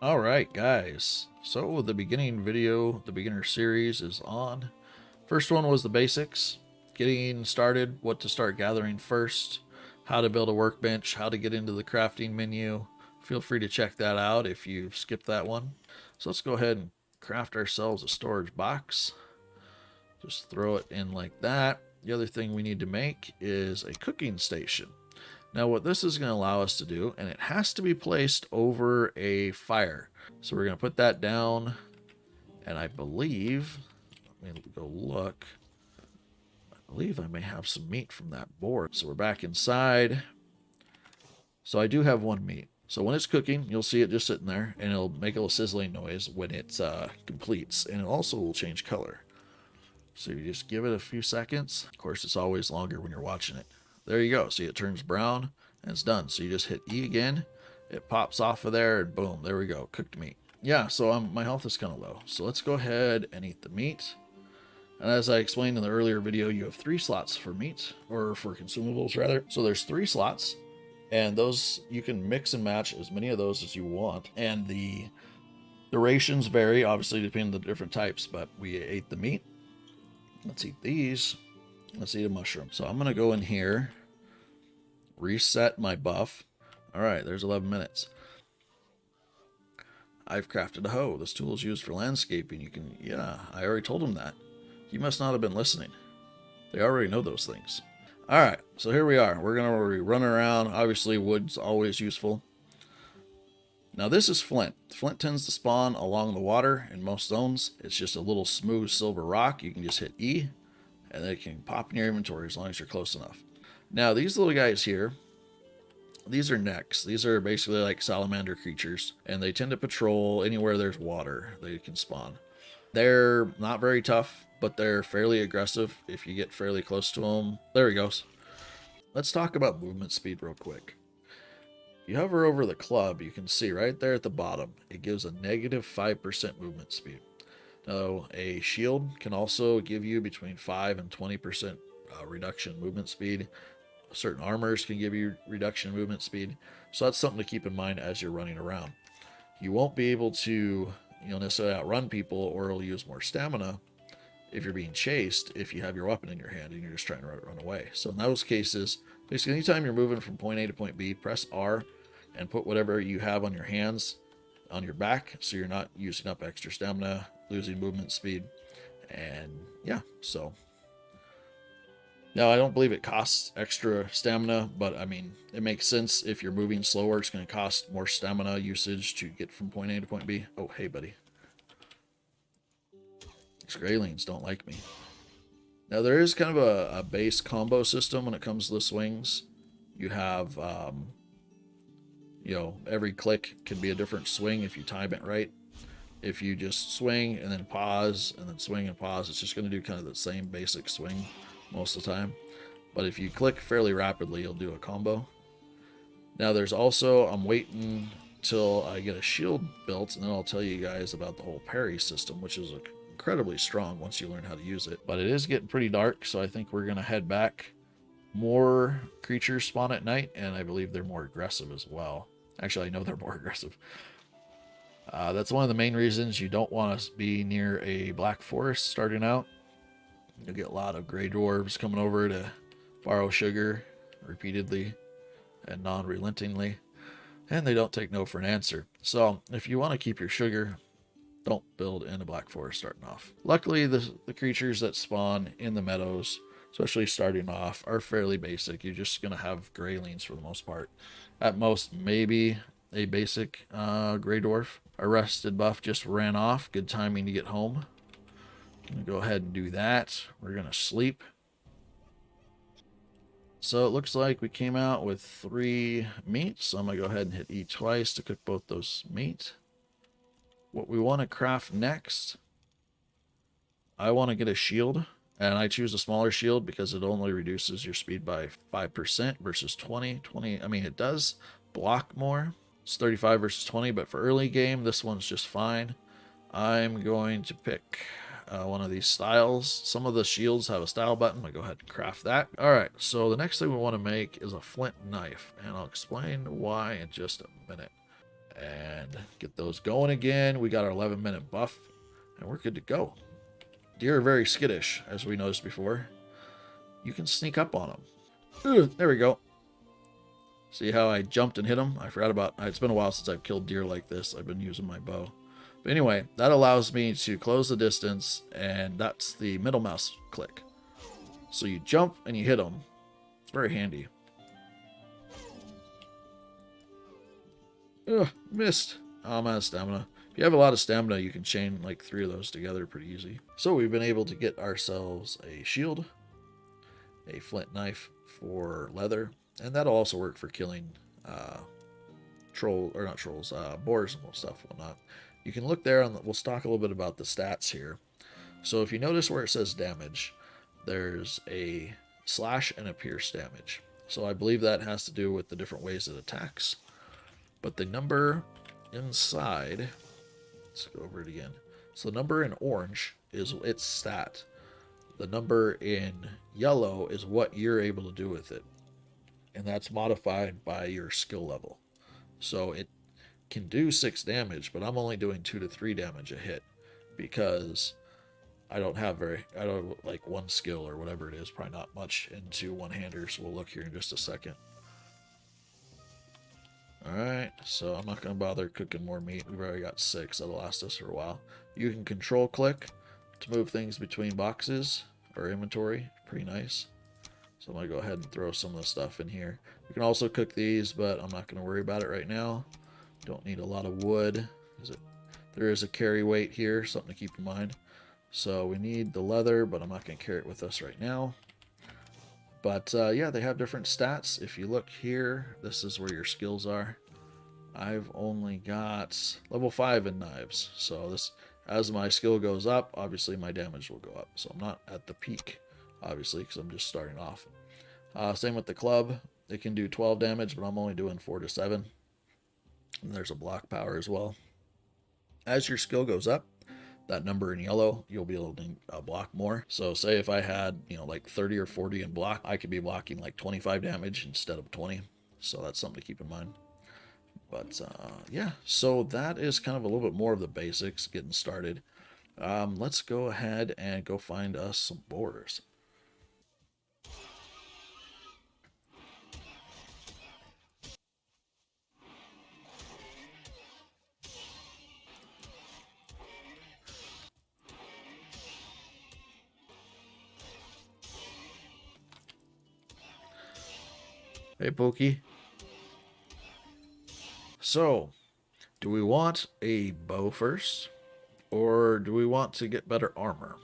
All right, guys. So the beginning video, the beginner series is on. First one was the basics, getting started, what to start gathering first, how to build a workbench, how to get into the crafting menu. Feel free to check that out if you skipped that one. So let's go ahead and craft ourselves a storage box. Just throw it in like that. The other thing we need to make is a cooking station. Now what this is going to allow us to do, and it has to be placed over a fire. So we're going to put that down, and I believe, let me go look, I believe I may have some meat from that board. So we're back inside. So I do have one meat. So when it's cooking, you'll see it just sitting there, and it'll make a little sizzling noise when it completes, and it also will change color. So you just give it a few seconds. Of course, it's always longer when you're watching it. There you go. See, it turns brown and it's done. So you just hit E again. It pops off of there and boom, there we go. Cooked meat. Yeah, so my health is kind of low. So let's go ahead and eat the meat. And as I explained in the earlier video, you have 3 slots for meat, or for consumables rather. So there's 3 slots, and those you can mix and match as many of those as you want. And the rations vary, obviously, depending on the different types, but we ate the meat. Let's eat these. Let's eat a mushroom. So I'm going to go in here, reset my buff. All right, there's 11 minutes. I've crafted a hoe. This tool is used for landscaping. You can, yeah, I already told him that. You must not have been listening. They already know those things. All right, so here we are. We're going to be running around. Obviously, wood's always useful. Now this is flint. Flint tends to spawn along the water in most zones. It's just a little smooth silver rock. You can just hit E, and they can pop in your inventory as long as you're close enough. Now these little guys here, these are necks. These are basically like salamander creatures, and they tend to patrol anywhere there's water. They can spawn. They're not very tough, but they're fairly aggressive if you get fairly close to them. There he goes. Let's talk about movement speed real quick. If you hover over the club, you can see right there at the bottom, it gives a negative 5% movement speed. Now, a shield can also give you between 5 and 20% reduction movement speed. Certain armors can give you reduction movement speed. So that's something to keep in mind as you're running around. You won't be able to, necessarily outrun people, or it'll use more stamina if you're being chased if you have your weapon in your hand and you're just trying to run away. So in those cases, basically anytime you're moving from point A to point B, press R and put whatever you have on your hands on your back so you're not using up extra stamina, losing movement speed. And yeah, so now I don't believe it costs extra stamina, but I mean, it makes sense. If you're moving slower, it's going to cost more stamina usage to get from point A to point B. Oh, hey, buddy. These Greyleans don't like me. Now, there is kind of a base combo system when it comes to the swings. You have, every click can be a different swing if you time it right. If you just swing and then pause and then swing and pause, it's just going to do kind of the same basic swing most of the time. But if you click fairly rapidly, you'll do a combo. Now there's also, I'm waiting till I get a shield built, and then I'll tell you guys about the whole parry system, which is incredibly strong once you learn how to use it. But it is getting pretty dark, so I think we're going to head back. More creatures spawn at night, and I believe they're more aggressive as well. Actually, I know they're more aggressive. That's one of the main reasons you don't want to be near a black forest starting out. You'll get a lot of gray dwarves coming over to borrow sugar repeatedly and non-relentingly, and they don't take no for an answer. So if you want to keep your sugar, don't build in a black forest starting off. Luckily, the creatures that spawn in the meadows, especially starting off, are fairly basic. You're just going to have Greyleans for the most part. At most, maybe a basic gray dwarf. Our rested buff just ran off. Good timing to get home. I'm going to go ahead and do that. We're going to sleep. So it looks like we came out with 3 meats. So I'm going to go ahead and hit E twice to cook both those meat. What we want to craft next, I want to get a shield. And I choose a smaller shield because it only reduces your speed by 5% versus 20. It does block more. It's 35 versus 20, but for early game, this one's just fine. I'm going to pick one of these styles. Some of the shields have a style button. I go ahead and craft that. All right, so the next thing we want to make is a flint knife, and I'll explain why in just a minute. And get those going again. We got our 11-minute buff, and we're good to go. Deer are very skittish, as we noticed before. You can sneak up on them. Ugh, there we go. See how I jumped and hit them? I forgot about... It's been a while since I've killed deer like this. I've been using my bow. But anyway, that allows me to close the distance, and that's the middle mouse click. So you jump and you hit them. It's very handy. Ugh, missed. Oh, I'm out of stamina. If you have a lot of stamina, you can chain like 3 of those together pretty easy. So we've been able to get ourselves a shield, a flint knife for leather, and that'll also work for killing boars and stuff, whatnot. You can look there, and we'll talk a little bit about the stats here. So if you notice where it says damage, there's a slash and a pierce damage. So I believe that has to do with the different ways it attacks. But the number inside, let's go over it again. So the number in orange is its stat. The number in yellow is what you're able to do with it. And that's modified by your skill level. So it can do 6 damage, but I'm only doing 2 to 3 damage a hit because I don't like one skill or whatever it is, probably not much into one-handers. We'll look here in just a second. Alright, so I'm not going to bother cooking more meat. We've already got 6. That'll last us for a while. You can control click to move things between boxes or inventory. Pretty nice. So I'm going to go ahead and throw some of the stuff in here. You can also cook these, but I'm not going to worry about it right now. Don't need a lot of wood. There is a carry weight here, something to keep in mind. So we need the leather, but I'm not going to carry it with us right now. But yeah, they have different stats. If you look here, this is where your skills are. I've only got level 5 in knives. So this, as my skill goes up, obviously my damage will go up. So I'm not at the peak, obviously, because I'm just starting off. Same with the club. It can do 12 damage, but I'm only doing 4 to 7. And there's a block power as well. As your skill goes up, that number in yellow, you'll be able to block more. So say if I had, like 30 or 40 in block, I could be blocking like 25 damage instead of 20. So that's something to keep in mind. But yeah, so that is kind of a little bit more of the basics getting started. Let's go ahead and go find us some boars. Hey, Pokey. So, do we want a bow first? Or do we want to get better armor?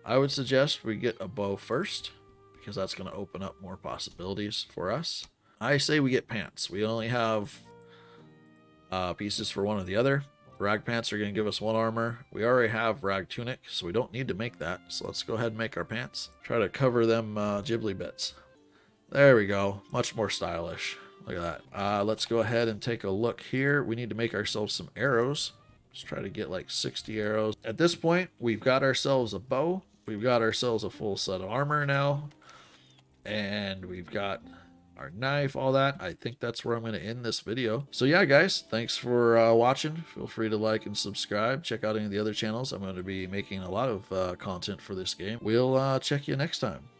I would suggest we get a bow first, because that's going to open up more possibilities for us. I say we get pants. We only have pieces for one or the other. Rag pants are going to give us 1 armor. We already have rag tunic, so we don't need to make that. So let's go ahead and make our pants. Try to cover them ghibli bits. There we go. Much more stylish. Look at that. Let's go ahead and take a look here. We need to make ourselves some arrows. Let's try to get like 60 arrows. At this point, we've got ourselves a bow. We've got ourselves a full set of armor now. And we've got our knife, all that. I think that's where I'm going to end this video. So yeah, guys, thanks for watching. Feel free to like and subscribe. Check out any of the other channels. I'm going to be making a lot of content for this game. We'll check you next time.